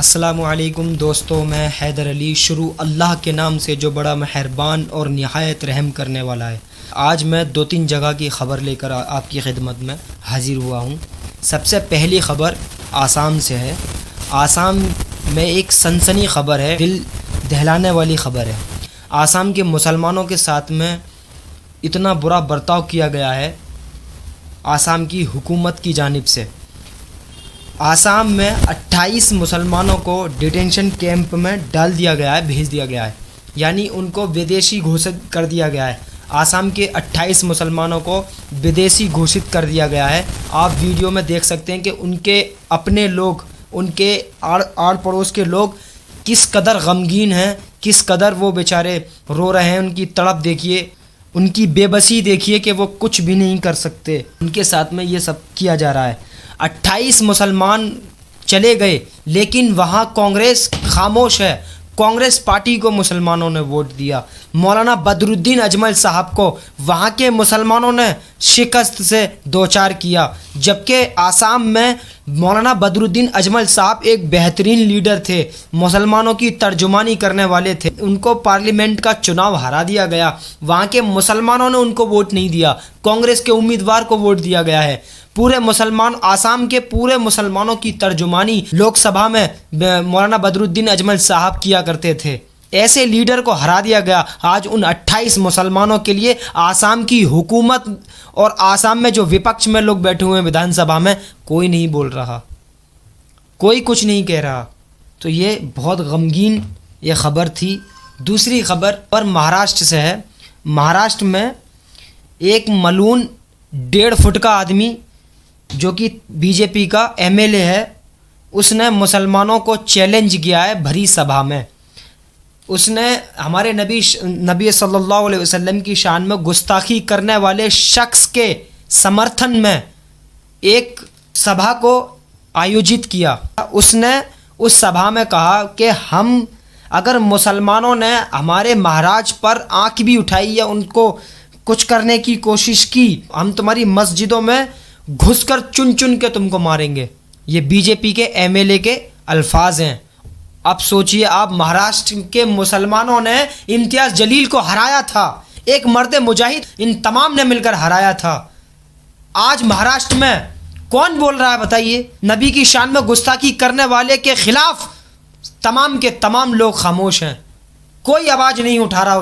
अस्सलामुअलैकुम दोस्तों, मैं हैदर अली। शुरू अल्लाह के नाम से जो बड़ा मेहरबान और निहायत रहम करने वाला है। आज मैं 2-3 जगह की ख़बर लेकर आपकी खिदमत में हाज़िर हुआ हूँ। सबसे पहली ख़बर आसाम से है। आसाम में एक सनसनी ख़बर है, दिल दहलाने वाली ख़बर है। आसाम के मुसलमानों के साथ में इतना बुरा बर्ताव किया गया है आसाम की हुकूमत की जानिब से। आसाम में 28 मुसलमानों को डिटेंशन कैंप में डाल दिया गया है, भेज दिया गया है, यानी उनको विदेशी घोषित कर दिया गया है। आसाम के 28 मुसलमानों को विदेशी घोषित कर दिया गया है। आप वीडियो में देख सकते हैं कि उनके अपने लोग, उनके आड़ पड़ोस के लोग किस कदर गमगीन हैं, किस कदर वो बेचारे रो रहे हैं। उनकी तड़प देखिए, उनकी बेबसी देखिए कि वो कुछ भी नहीं कर सकते। उनके साथ में ये सब किया जा रहा है। 28 मुसलमान चले गए, लेकिन वहाँ कांग्रेस खामोश है। कांग्रेस पार्टी को मुसलमानों ने वोट दिया। मौलाना बदरुद्दीन अजमल साहब को वहाँ के मुसलमानों ने शिकस्त से दो चार किया, जबकि आसाम में मौलाना बदरुद्दीन अजमल साहब एक बेहतरीन लीडर थे, मुसलमानों की तर्जुमानी करने वाले थे। उनको पार्लियामेंट का चुनाव हरा दिया गया। वहाँ के मुसलमानों ने उनको वोट नहीं दिया, कांग्रेस के उम्मीदवार को वोट दिया गया है। पूरे मुसलमान, आसाम के पूरे मुसलमानों की तर्जुमानी लोकसभा में मौलाना बदरुद्दीन अजमल साहब किया करते थे। ऐसे लीडर को हरा दिया गया। आज उन 28 मुसलमानों के लिए आसाम की हुकूमत और आसाम में जो विपक्ष में लोग बैठे हुए हैं विधानसभा में, कोई नहीं बोल रहा, कोई कुछ नहीं कह रहा। तो ये बहुत गमगीन ये खबर थी। दूसरी खबर पर महाराष्ट्र से है। महाराष्ट्र में एक मलून 1.5 फुट का आदमी जो कि बीजेपी का एमएलए है, उसने मुसलमानों को चैलेंज किया है भरी सभा में। उसने हमारे नबी सल्लल्लाहु अलैहि वसल्लम की शान में गुस्ताखी करने वाले शख्स के समर्थन में एक सभा को आयोजित किया। उसने उस सभा में कहा कि हम अगर मुसलमानों ने हमारे महाराज पर आंख भी उठाई या उनको कुछ करने की कोशिश की, हम तुम्हारी मस्जिदों में घुसकर चुन चुन के तुमको मारेंगे। ये बीजेपी के एमएलए के अल्फाज हैं। अब सोचिए आप, महाराष्ट्र के मुसलमानों ने इम्तियाज़ जलील को हराया था, एक मर्द मुजाहिद, इन तमाम ने मिलकर हराया था। आज महाराष्ट्र में कौन बोल रहा है बताइए? नबी की शान में गुस्ताखी करने वाले के खिलाफ तमाम के तमाम लोग खामोश हैं। कोई आवाज़ नहीं उठा रहा,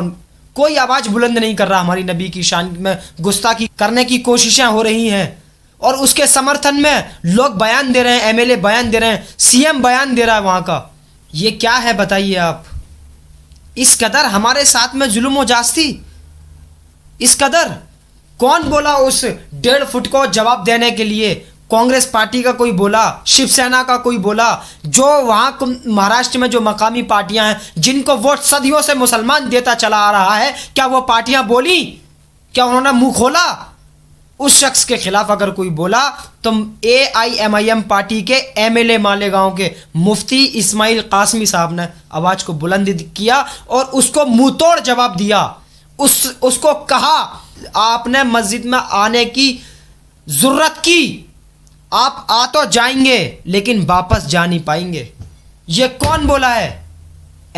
कोई आवाज़ बुलंद नहीं कर रहा। हमारी नबी की शान में गुस्ताखी करने की कोशिशें हो रही हैं और उसके समर्थन में लोग बयान दे रहे हैं, एमएलए बयान दे रहे हैं, सीएम बयान दे रहा है वहाँ का। ये क्या है बताइए आप? इस कदर हमारे साथ में जुल्म व जास्ती, इस कदर कौन बोला उस 1.5 फुट को जवाब देने के लिए? कांग्रेस पार्टी का कोई बोला, शिवसेना का कोई बोला, जो वहाँ महाराष्ट्र में जो मकामी पार्टियां हैं जिनको वोट सदियों से मुसलमान देता चला आ रहा है, क्या वो पार्टियां बोली? क्या उन्होंने मुंह खोला? उस शख्स के खिलाफ अगर कोई बोला तो AIMIM पार्टी के एमएलए मालेगांव के मुफ्ती इस्माइल कासमी साहब ने आवाज़ को बुलंद किया और उसको मुंह तोड़ जवाब दिया। उसको कहा आपने मस्जिद में आने की ज़रूरत की, आप आ तो जाएंगे लेकिन वापस जा नहीं पाएंगे। ये कौन बोला है?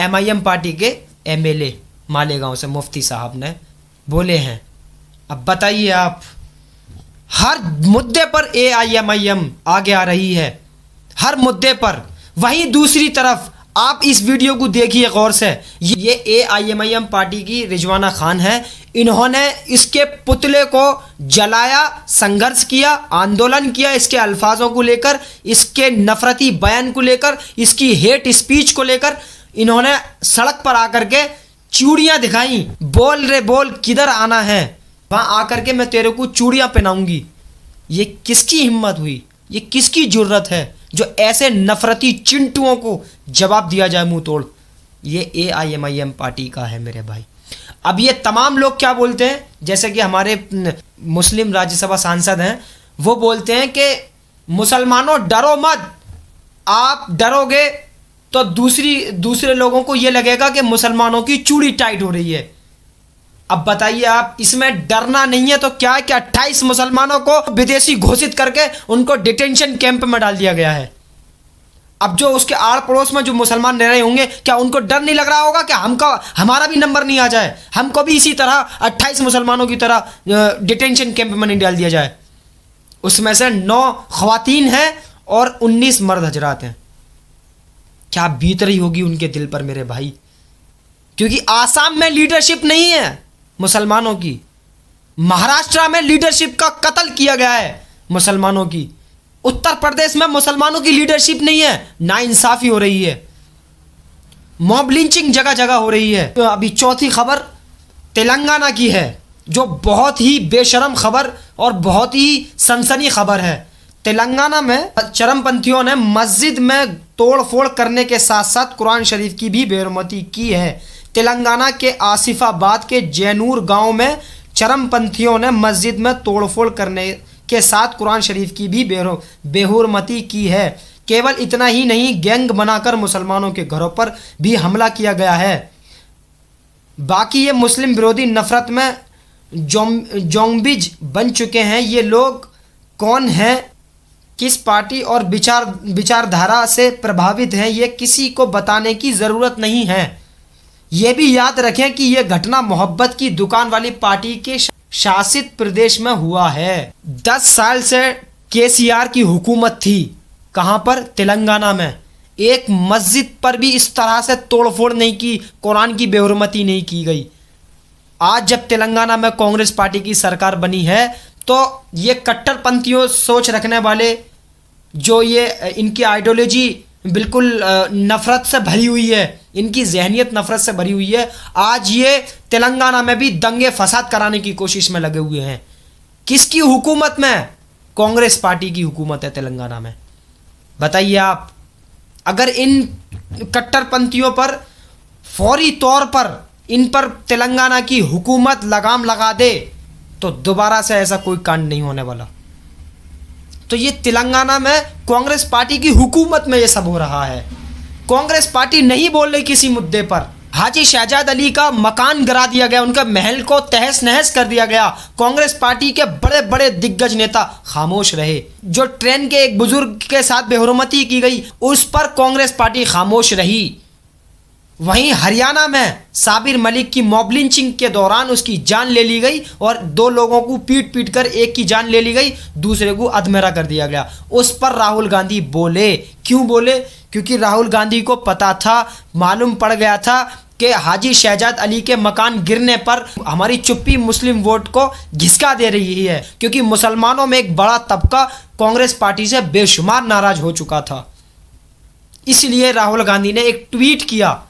MIM पार्टी के एमएलए मालेगांव से मुफ्ती साहब ने बोले हैं। अब बताइए आप, हर मुद्दे पर AIMIM आगे आ रही है, हर मुद्दे पर। वहीं दूसरी तरफ आप इस वीडियो को देखिए गौर से। ये AIMIM पार्टी की रिजवाना खान है। इन्होंने इसके पुतले को जलाया, संघर्ष किया, आंदोलन किया इसके अल्फाजों को लेकर, इसके नफरती बयान को लेकर, इसकी हेट स्पीच को लेकर। इन्होंने सड़क पर आकर के चूड़ियाँ दिखाई, बोल रे बोल किधर आना है, वहाँ आकर के मैं तेरे को चूड़ियाँ पहनाऊंगी। ये किसकी हिम्मत हुई? ये किसकी जुर्रत है जो ऐसे नफरती चिंटुओं को जवाब दिया जाए मुंह तोड़? ये AIMIM पार्टी का है मेरे भाई। अब ये तमाम लोग क्या बोलते हैं, जैसे कि हमारे मुस्लिम राज्यसभा सांसद हैं, वो बोलते हैं कि मुसलमानों डरो मत, आप डरोगे तो दूसरे लोगों को ये लगेगा कि मुसलमानों की चूड़ी टाइट हो रही है। अब बताइए आप, इसमें डरना नहीं है तो क्या है कि 28 मुसलमानों को विदेशी घोषित करके उनको डिटेंशन कैंप में डाल दिया गया है। अब जो उसके आड़ पड़ोस में जो मुसलमान रह रहे होंगे, क्या उनको डर नहीं लग रहा होगा कि हमारा भी नंबर नहीं आ जाए, हमको भी इसी तरह 28 मुसलमानों की तरह डिटेंशन कैंप में नहीं डाल दिया जाए? उसमें से 9 ख़वातीन हैं और 19 मर्द हजरात हैं। क्या बीत रही होगी उनके दिल पर मेरे भाई, क्योंकि आसाम में लीडरशिप नहीं है मुसलमानों की, महाराष्ट्र में लीडरशिप का कत्ल किया गया है मुसलमानों की, उत्तर प्रदेश में मुसलमानों की लीडरशिप नहीं है, नाइंसाफी हो रही है, मॉब लिंचिंग जगह जगह हो रही है। तो अभी चौथी खबर तेलंगाना की है, जो बहुत ही बेशरम खबर और बहुत ही सनसनी खबर है। तेलंगाना में चरमपंथियों ने मस्जिद में तोड़फोड़ करने के साथ साथ कुरान शरीफ की भी बेरुमती की है। तेलंगाना के आसिफाबाद के जैनूर गांव में चरमपंथियों ने मस्जिद में तोड़फोड़ करने के साथ कुरान शरीफ की भी बेहुरमती की है। केवल इतना ही नहीं, गैंग बनाकर मुसलमानों के घरों पर भी हमला किया गया है। बाकी ये मुस्लिम विरोधी नफरत में जोंबिज बन चुके हैं। ये लोग कौन हैं, किस पार्टी और विचारधारा से प्रभावित हैं, ये किसी को बताने की ज़रूरत नहीं है। ये भी याद रखें कि यह घटना मोहब्बत की दुकान वाली पार्टी के शासित प्रदेश में हुआ है। 10 साल से केसीआर की हुकूमत थी, कहां पर? तेलंगाना में। एक मस्जिद पर भी इस तरह से तोड़फोड़ नहीं की, कुरान की बेहुरमती नहीं की गई। आज जब तेलंगाना में कांग्रेस पार्टी की सरकार बनी है, तो ये कट्टरपंथियों सोच रखने वाले, जो ये इनकी आइडियोलॉजी बिल्कुल नफरत से भरी हुई है, इनकी जहनियत नफरत से भरी हुई है, आज ये तेलंगाना में भी दंगे फसाद कराने की कोशिश में लगे हुए हैं। किसकी हुकूमत में? कांग्रेस पार्टी की हुकूमत है तेलंगाना में। बताइए आप, अगर इन कट्टरपंथियों पर फौरी तौर पर इन पर तेलंगाना की हुकूमत लगाम लगा दे, तो दोबारा से ऐसा कोई कांड नहीं होने वाला। तो ये तेलंगाना में कांग्रेस पार्टी की हुकूमत में ये सब हो रहा है। कांग्रेस पार्टी नहीं बोल रही किसी मुद्दे पर। हाजी शहजाद अली का मकान गिरा दिया गया, उनका महल को तहस नहस कर दिया गया। कांग्रेस पार्टी के बड़े बड़े दिग्गज नेता खामोश रहे। जो ट्रेन के एक बुजुर्ग के साथ बेहुरमती की गई, उस पर कांग्रेस पार्टी खामोश रही। वहीं हरियाणा में साबिर मलिक की मॉब लिंचिंग के दौरान उसकी जान ले ली गई और 2 लोगों को पीट पीट कर एक की जान ले ली गई, दूसरे को अधमरा कर दिया गया। उस पर राहुल गांधी बोले। क्यों बोले? क्योंकि राहुल गांधी को पता था, मालूम पड़ गया था कि हाजी शहजाद अली के मकान गिरने पर हमारी चुप्पी मुस्लिम वोट को घिसका दे रही है, क्योंकि मुसलमानों में एक बड़ा तबका कांग्रेस पार्टी से बेशुमार नाराज हो चुका था। इसलिए राहुल गांधी ने एक ट्वीट किया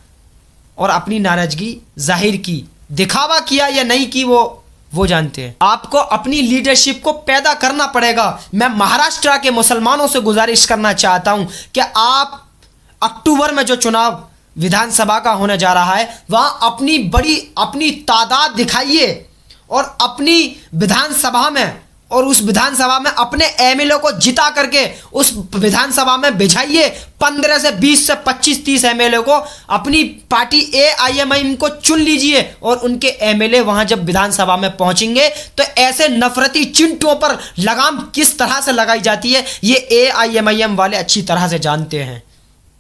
और अपनी नाराजगी जाहिर की। दिखावा किया या नहीं की वो जानते हैं। आपको अपनी लीडरशिप को पैदा करना पड़ेगा। मैं महाराष्ट्र के मुसलमानों से गुजारिश करना चाहता हूं कि आप अक्टूबर में जो चुनाव विधानसभा का होने जा रहा है, वहां अपनी तादाद दिखाइए और अपनी विधानसभा में और उस विधानसभा में अपने एमएलए को जिता करके उस विधानसभा में भिजाइए। 15 से 20 से 25-30 एमएलए को अपनी पार्टी AIMIM को चुन लीजिए और उनके एमएलए वहां जब विधानसभा में पहुंचेंगे तो ऐसे नफरती चिंटुओं पर लगाम किस तरह से लगाई जाती है, ये AIMIM वाले अच्छी तरह से जानते हैं।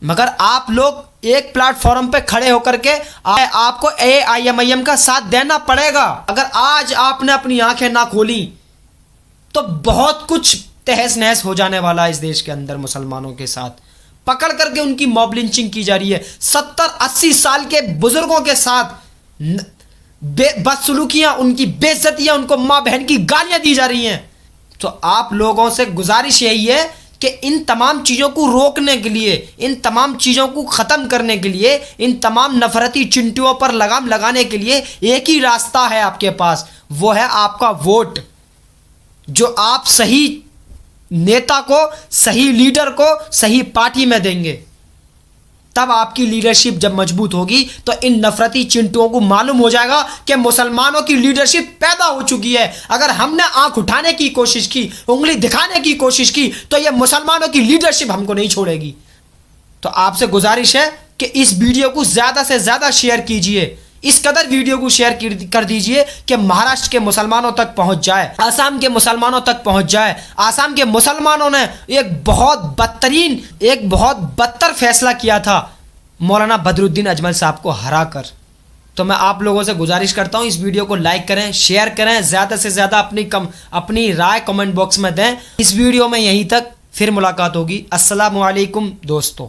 मगर आप लोग एक प्लेटफॉर्म पे खड़े होकर के आपको AIMIM का साथ देना पड़ेगा। अगर आज आपने अपनी आंखें ना खोली तो बहुत कुछ तहस नहस हो जाने वाला है इस देश के अंदर। मुसलमानों के साथ पकड़ करके उनकी मॉब लिंचिंग की जा रही है। 70-80 साल के बुजुर्गों के साथ बदसलूकियां, उनकी बेइज्जतियां, उनको माँ बहन की गालियां दी जा रही हैं। तो आप लोगों से गुजारिश यही है कि इन तमाम चीज़ों को रोकने के लिए, इन तमाम चीज़ों को ख़त्म करने के लिए, इन तमाम नफरती चिंटुओं पर लगाम लगाने के लिए एक ही रास्ता है आपके पास, वो है आपका वोट। जो आप सही नेता को, सही लीडर को सही पार्टी में देंगे, तब आपकी लीडरशिप जब मजबूत होगी तो इन नफरती चिंटुओं को मालूम हो जाएगा कि मुसलमानों की लीडरशिप पैदा हो चुकी है। अगर हमने आंख उठाने की कोशिश की, उंगली दिखाने की कोशिश की, तो यह मुसलमानों की लीडरशिप हमको नहीं छोड़ेगी। तो आपसे गुजारिश है कि इस वीडियो को ज़्यादा से ज़्यादा शेयर कीजिए। इस कदर वीडियो को शेयर कर दीजिए कि महाराष्ट्र के मुसलमानों तक पहुंच जाए, आसाम के मुसलमानों तक पहुंच जाए। आसाम के मुसलमानों ने एक बहुत बदतर फैसला किया था मौलाना बदरुद्दीन अजमल साहब को हराकर। तो मैं आप लोगों से गुजारिश करता हूं, इस वीडियो को लाइक करें, शेयर करें, ज़्यादा से ज़्यादा अपनी राय कमेंट बॉक्स में दें। इस वीडियो में यहीं तक, फिर मुलाकात होगी। अस्सलामु अलैकुम दोस्तों।